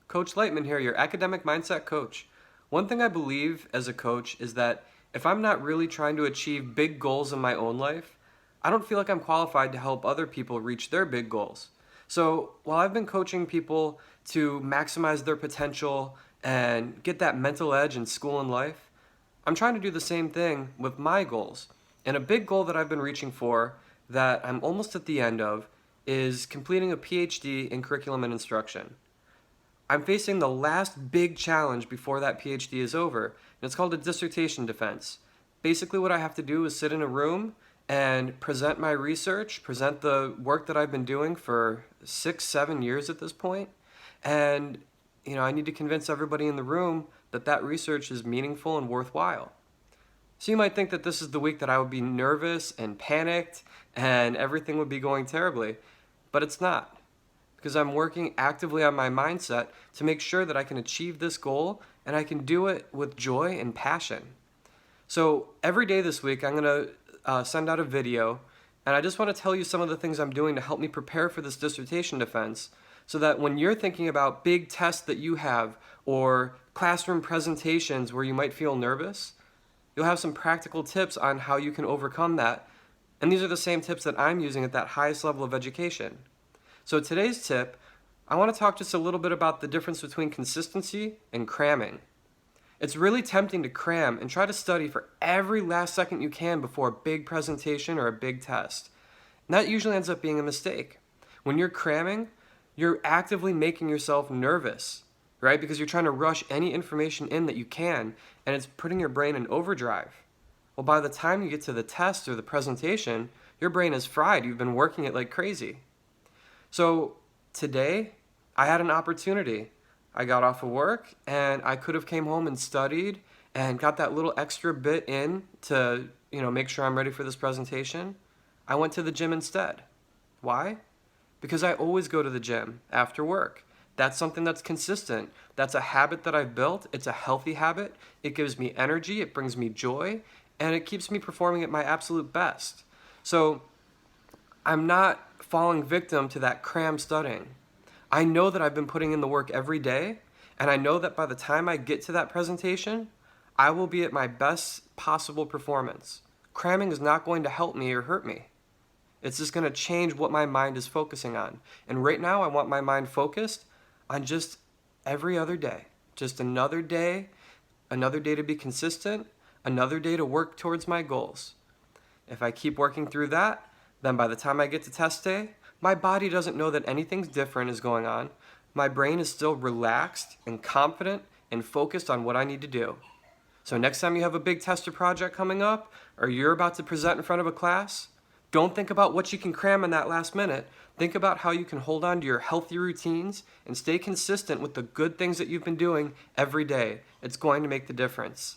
Coach Lightman here, your academic mindset coach. One thing I believe as a coach is that if I'm not really trying to achieve big goals in my own life, I don't feel like I'm qualified to help other people reach their big goals. So while I've been coaching people to maximize their potential and get that mental edge in school and life, I'm trying to do the same thing with my goals. And a big goal that I've been reaching for that I'm almost at the end of is completing a PhD in curriculum and instruction. I'm facing the last big challenge before that PhD is over, and it's called a dissertation defense. Basically, what I have to do is sit in a room and present my research, present the work that I've been doing for 6, 7 years at this point, and I need to convince everybody in the room that that research is meaningful and worthwhile. So you might think that this is the week that I would be nervous and panicked and everything would be going terribly, but it's not, because I'm working actively on my mindset to make sure that I can achieve this goal and I can do it with joy and passion. So every day this week, I'm going to send out a video, and I just want to tell you some of the things I'm doing to help me prepare for this dissertation defense so that when you're thinking about big tests that you have or classroom presentations where you might feel nervous, you'll have some practical tips on how you can overcome that. And these are the same tips that I'm using at that highest level of education. So today's tip, I want to talk just a little bit about the difference between consistency and cramming. It's really tempting to cram and try to study for every last second you can before a big presentation or a big test. And that usually ends up being a mistake. When you're cramming, you're actively making yourself nervous, right? Because you're trying to rush any information in that you can, and it's putting your brain in overdrive. Well, by the time you get to the test or the presentation, your brain is fried. You've been working it like crazy. So today, I had an opportunity. I got off of work and I could have came home and studied and got that little extra bit in to, make sure I'm ready for this presentation. I went to the gym instead. Why? Because I always go to the gym after work. That's something that's consistent. That's a habit that I've built. It's a healthy habit. It gives me energy, it brings me joy, and it keeps me performing at my absolute best. So I'm not falling victim to that cram studying. I know that I've been putting in the work every day, and I know that by the time I get to that presentation, I will be at my best possible performance. Cramming is not going to help me or hurt me. It's just going to change what my mind is focusing on. And right now, I want my mind focused on just every other day. Just another day to be consistent, another day to work towards my goals. If I keep working through that, then by the time I get to test day, my body doesn't know that anything different is going on. My brain is still relaxed and confident and focused on what I need to do. So next time you have a big test or project coming up, or you're about to present in front of a class, don't think about what you can cram in that last minute. Think about how you can hold on to your healthy routines and stay consistent with the good things that you've been doing every day. It's going to make the difference.